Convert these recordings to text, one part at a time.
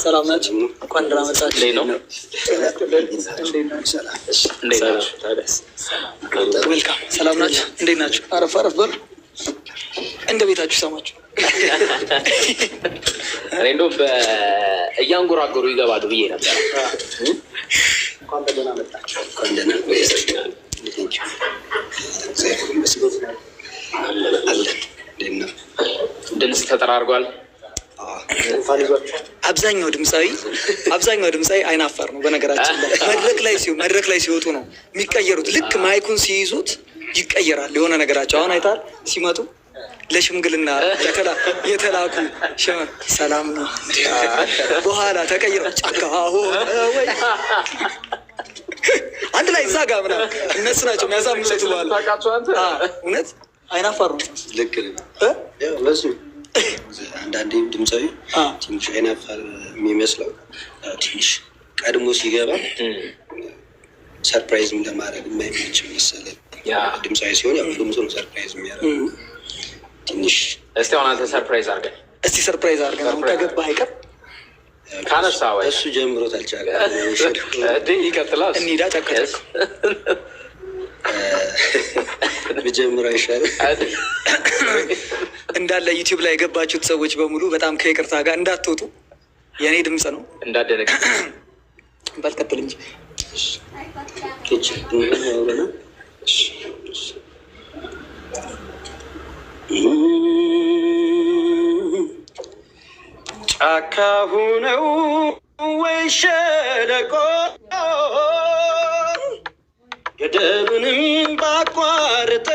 ሰላም ናችሁ? እንኳን ደህና መጣችሁ። ዌልካም። ሰላም ናችሁ? እንዴት ናችሁ? አረፍ አረፍ በሉ። እንደ ቤታችሁ ሰማችሁ። እኔ እንደው እያንጎራጎሩ ይገባሉ ብዬ ነበር። እንኳን ደህና መጣችሁ። እንኳን ደህና ድምፅ ተጠራርጓል። አብዛኛው ድምፃዊ አይናፋር ነው። በነገራችን ላይ መድረክ ላይ ሲወጡ ነው የሚቀየሩት። ልክ ማይኩን ሲይዙት ይቀየራል የሆነ ነገራቸው። አሁን አይታል ሲመጡ ለሽምግልና የተላኩ ሰላም ነው በኋላ ተቀይረው ጫካ ወይ አንድ ላይ እዛ ጋር ምናምን እነሱ ናቸው የሚያሳምኑት። በኋላ እውነት አይናፋር ነው። ልክ ነው። አንዳንዴም ድምፃዊ ትንሽ አይናፋር የሚመስለው ትንሽ ቀድሞ ሲገባ ሰርፕራይዝም ለማድረግ የማይመች መሰለኝ። ድምፃዊ ሲሆን ያው ሁሉም ሰው ነው ሰርፕራይዝ የሚያደርገው። ትንሽ እስቲ አሁን አንተ ሰርፕራይዝ አድርገን አሁን ከገባህ አይቀር ካነሳ ወይ እሱ ጀምሮት አልቻለም። ይቀጥላል። እንሂዳ ጨቀጨቅ ብጀምረው አይሻልም? እንዳለ ዩቲዩብ ላይ የገባችሁት ሰዎች በሙሉ በጣም ከይቅርታ ጋር እንዳትወጡ፣ የእኔ ድምፅ ነው እንዳደረግ ባልቀጥል እንጂ ጫካ ሁነው ወይ ሸለቆ ገደብንም ባቋርጠ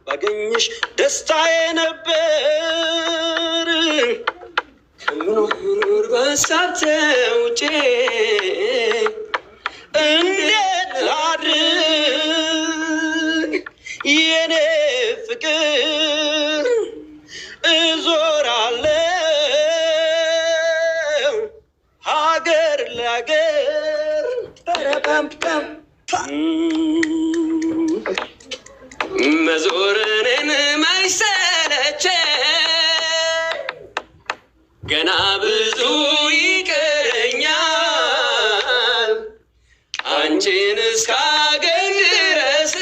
ባገኝሽ ደስታዬ ነበር። ከምኖር በሳብ ተውጬ እንዴት ላድርግ የኔ ፍቅር እዞራለሁ ሀገር ለሀገር መዞርንን ማይሰለቸ ገና ብዙ ይቀረኛል አንቺን እስካገኝ ድረስ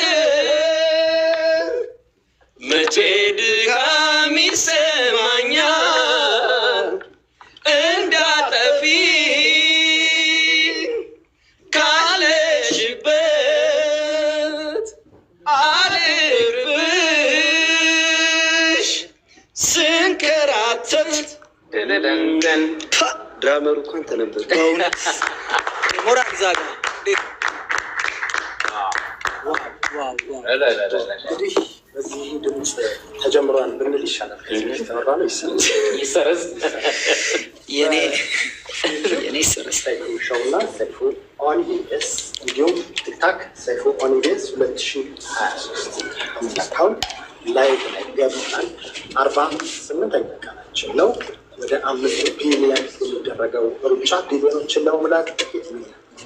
መቼ ድካም ይሰማኛል እንዳጠፊ ካለሽበት አልርብሽ ስንከራተት ድራመሩ እንኳን ተነበር በእውነት ሞራል ዛጋ እንግዲህ በዚህ ድምፅ ተጀምሯል ብንል ይሻላል። ተመራ ነው ይሰረዝ የኔ ይሰረዝ ሾውና ሰይፉ ኦን ኢቢኤስ እንዲሁም ቲክታክ ሰይፉ ኦን ኢቢኤስ 2023 አካውንት ላይቭ ላይ ገብተናል። 48ኛ ቀናችን ነው። ወደ 5 ቢሊዮን የሚደረገው ሩጫ ቢሊዮኖችን ለመሙላት ጥቂት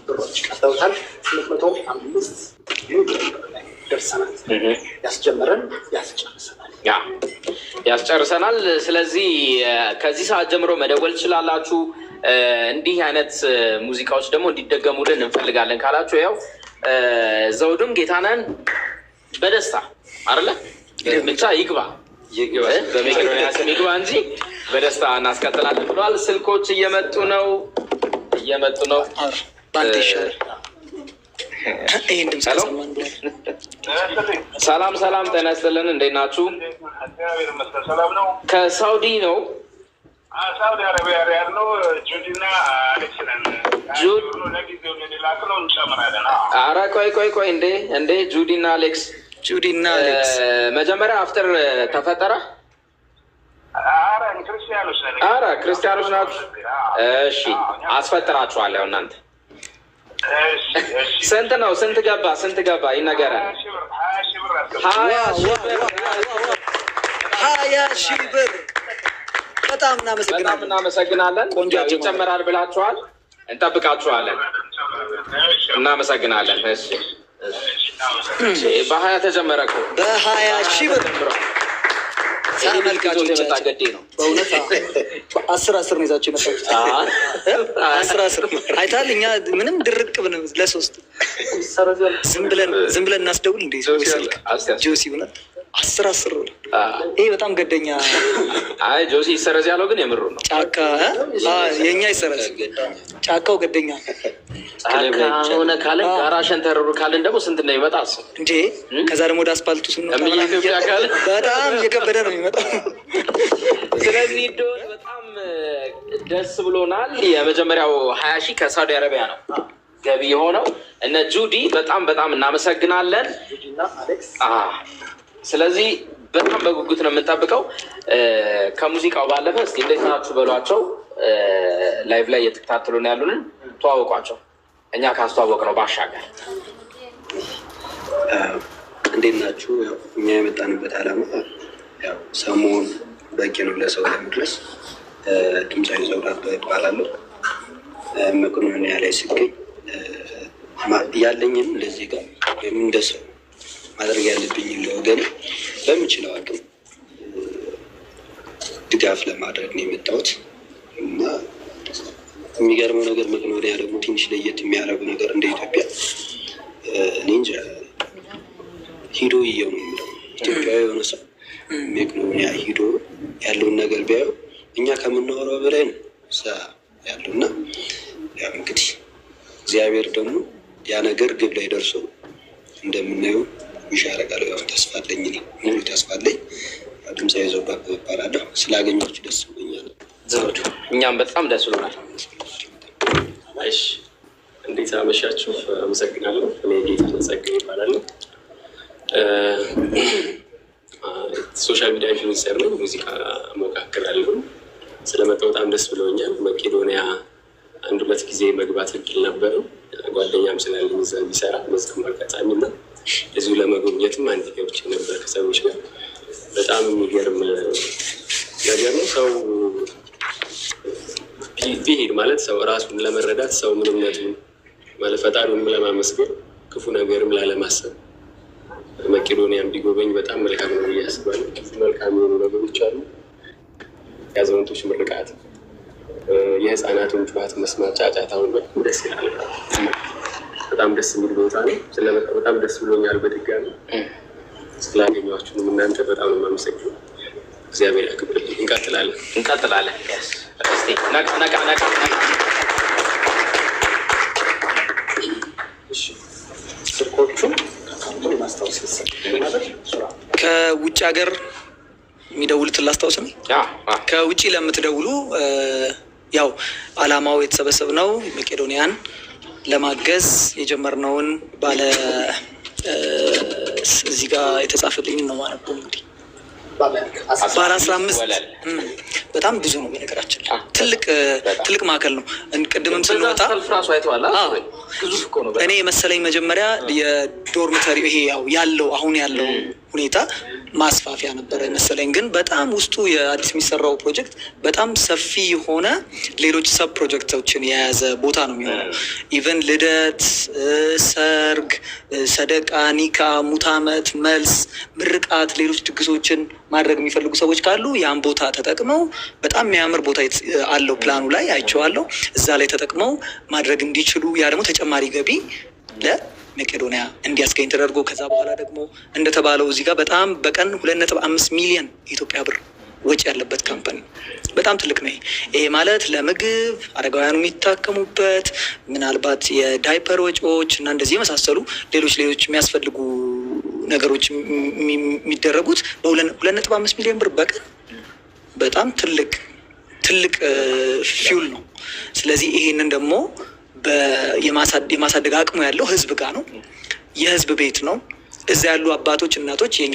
ብሮች ቀርተውታል። 805 ሚሊዮን ብር ላይ ደርሰናል። ያስጀምረን ያስጨርሰናል። ስለዚህ ከዚህ ሰዓት ጀምሮ መደወል ትችላላችሁ። እንዲህ አይነት ሙዚቃዎች ደግሞ እንዲደገሙልን እንፈልጋለን ካላችሁ ያው ዘውዱም ጌታነን በደስታ አይደለ ብቻ ይግባ በመቄዶንያ ስም ይግባ እንጂ በደስታ እናስቀጥላለን ብለዋል። ስልኮች እየመጡ ነው። ባንተ ይሻላል። ይህን ድምፅ ከሰማን ብሏል። ሰላም ጤና ይስጥልን። እንዴት ናችሁ? ከሳውዲ ነው። ሳውዲ አረቢያ ያለው ጁዲና አሌክስ ነን። ኧረ ቆይ እንዴ ጁዲና አሌክስ መጀመሪያ አፍጥር ተፈጠረ። ኧረ ክርስቲያኖች ናችሁ? እሺ አስፈጥራችኋለሁ እናንተ። ስንት ነው? ስንት ገባ ይነገረን። 20 ሺህ ብር። በጣም እናመሰግናለን። ቆንጆ ይጨመራል ብላችኋል። እንጠብቃችኋለን። እናመሰግናለን። እሺ በ20 ተጀመረ እኮ በ20 ሺህ ብር ተመልካቾች የመጣ ገዴ ነው በእውነት 10 ነው ይዛቸው የመጣች 10 አይታል። እኛ ምንም ድርቅ ብን ለሶስት ዝም ብለን እናስደውል እንዴ ጆሲ እውነት 10 ብሎ ይሄ በጣም ገደኛ። አይ ጆሲ ይሰረዝ ያለው ግን የምሩ ነው። ጫካ የኛ ይሰረዝ ጫካው ገደኛ ሆነ ካለ ጋራ ሸንተረሩ ካለን ደግሞ ስንት ነው ይመጣ እንዴ? ከዛ ደግሞ ወደ አስፓልቱ ስንወጣ በጣም እየከበደ ነው የሚመጣው። ስለዚህ ዶን በጣም ደስ ብሎናል። የመጀመሪያው 20 ሺህ ከሳውዲ አረቢያ ነው ገቢ የሆነው። እነ ጁዲ በጣም እናመሰግናለን። ስለዚህ በጣም በጉጉት ነው የምንጠብቀው። ከሙዚቃው ባለፈ እስኪ እንዴት ናችሁ በሏቸው። ላይቭ ላይ እየተከታተሉ ነው ያሉንን ተዋወቋቸው። እኛ ካስተዋወቅ ነው ባሻገር እንዴት ናችሁ? እኛ የመጣንበት ዓላማ ያው ሰሞኑን በቂ ነው ለሰው ለመድረስ። ድምፃዊ ዘውዱ ይባላል። መቄዶንያ ላይ ስገኝ ያለኝም እንደዚህ ጋር ወይም እንደሰው ማድረግ ያለብኝ ለወገን በምችለው አቅም ድጋፍ ለማድረግ ነው የመጣሁት እና የሚገርመው ነገር መቄዶንያ ደግሞ ትንሽ ለየት የሚያደርጉ ነገር እንደ ኢትዮጵያ እኔ እንጃ ሂዶ እየው ነው የሚለው ኢትዮጵያዊ የሆነ ሰው መቄዶንያ ሂዶ ያለውን ነገር ቢያየው እኛ ከምናወራው በላይ ነው እዛ ያለው እና ያው እንግዲህ እግዚአብሔር ደግሞ ያ ነገር ግብ ላይ ደርሶ እንደምናየው ይሻረጋል። ያው ተስፋ አለኝ፣ ሙሉ ተስፋ አለኝ። ድምፃዊ ዘውዱ እባላለሁ። ስላገኛችሁ ደስ ብሎኛል። ዘውዱ እኛም በጣም ደስ ብሎናል። እሺ እንዴት አመሻችሁ? አመሰግናለሁ። እኔ ጌታነህ ጸጋዬ እባላለሁ። ሶሻል ሚዲያ ኢንፍሉዌንሰር ነኝ። ሙዚቃ ሞካክራለሁ። ስለመጣሁ በጣም ደስ ብሎኛል። መቄዶንያ 1-2 ጊዜ መግባት እድል ነበረው። ጓደኛም ስላለኝ እዛ የሚሰራ መዝገብ አጋጣሚ እና እዚሁ ለመጎብኘትም አንድ ገብቼ ነበር ከሰዎች ጋር። በጣም የሚገርም ነገር ነው። ሰው ቢሄድ ማለት ሰው ራሱን ለመረዳት ሰው ምንነቱን ማለት ፈጣሪውንም ለማመስገን ክፉ ነገርም ላለማሰብ መቄዶንያን ቢጎበኝ በጣም መልካም ነው ብዬ አስባለሁ። መልካም የሆኑ ነገሮች አሉ። የአዛውንቶች ምርቃት፣ የህፃናቱን ጨዋታ መስማት፣ ጫጫታውን በጣም ደስ ይላል። በጣም ደስ የሚል ቦታ ነው። ስለመጣ በጣም ደስ ብሎኛል። በድጋሚ ስላገኘኋችሁንም እናንተ በጣም ነው የማመሰግነው። እግዚአብሔር ያክብርልኝ። እንቀጥላለን። ስልኮቹ ማስታወስ ከውጭ ሀገር የሚደውሉትን ላስታውስ ነው። ከውጭ ለምትደውሉ ያው አላማው የተሰበሰብነው መቄዶንያን ለማገዝ የጀመርነውን ባለ እዚህ ጋር የተጻፈልኝ ነው ማለት ነው። እንግዲህ ባለ 15 በጣም ብዙ ነው። በነገራችን ትልቅ ማዕከል ነው። ቅድምም ስንወጣ እኔ መሰለኝ መጀመሪያ የዶርሚተሪ ይሄ ያው አሁን ያለው ሁኔታ ማስፋፊያ ነበረ መሰለኝ። ግን በጣም ውስጡ የአዲስ የሚሰራው ፕሮጀክት በጣም ሰፊ የሆነ ሌሎች ሰብ ፕሮጀክቶችን የያዘ ቦታ ነው የሚሆነው። ኢቨን ልደት፣ ሰርግ፣ ሰደቃ፣ ኒካ፣ ሙት ዓመት፣ መልስ፣ ምርቃት፣ ሌሎች ድግሶችን ማድረግ የሚፈልጉ ሰዎች ካሉ ያን ቦታ ተጠቅመው በጣም የሚያምር ቦታ አለው ፕላኑ ላይ አይቼዋለሁ። እዛ ላይ ተጠቅመው ማድረግ እንዲችሉ ያ ደግሞ ተጨማሪ ገቢ መቄዶንያ እንዲያስገኝ ተደርጎ ከዛ በኋላ ደግሞ እንደተባለው እዚህ ጋር በጣም በቀን 2.5 ሚሊዮን የኢትዮጵያ ብር ወጪ ያለበት ካምፓኒ በጣም ትልቅ ነው። ይሄ ማለት ለምግብ አረጋውያኑ የሚታከሙበት ምናልባት የዳይፐር ወጪዎች እና እንደዚህ የመሳሰሉ ሌሎች የሚያስፈልጉ ነገሮች የሚደረጉት በ2.5 ሚሊዮን ብር በቀን በጣም ትልቅ ፊውል ነው። ስለዚህ ይሄንን ደግሞ የማሳደግ አቅሙ ያለው ህዝብ ጋር ነው። የህዝብ ቤት ነው። እዛ ያሉ አባቶች እናቶች የኛ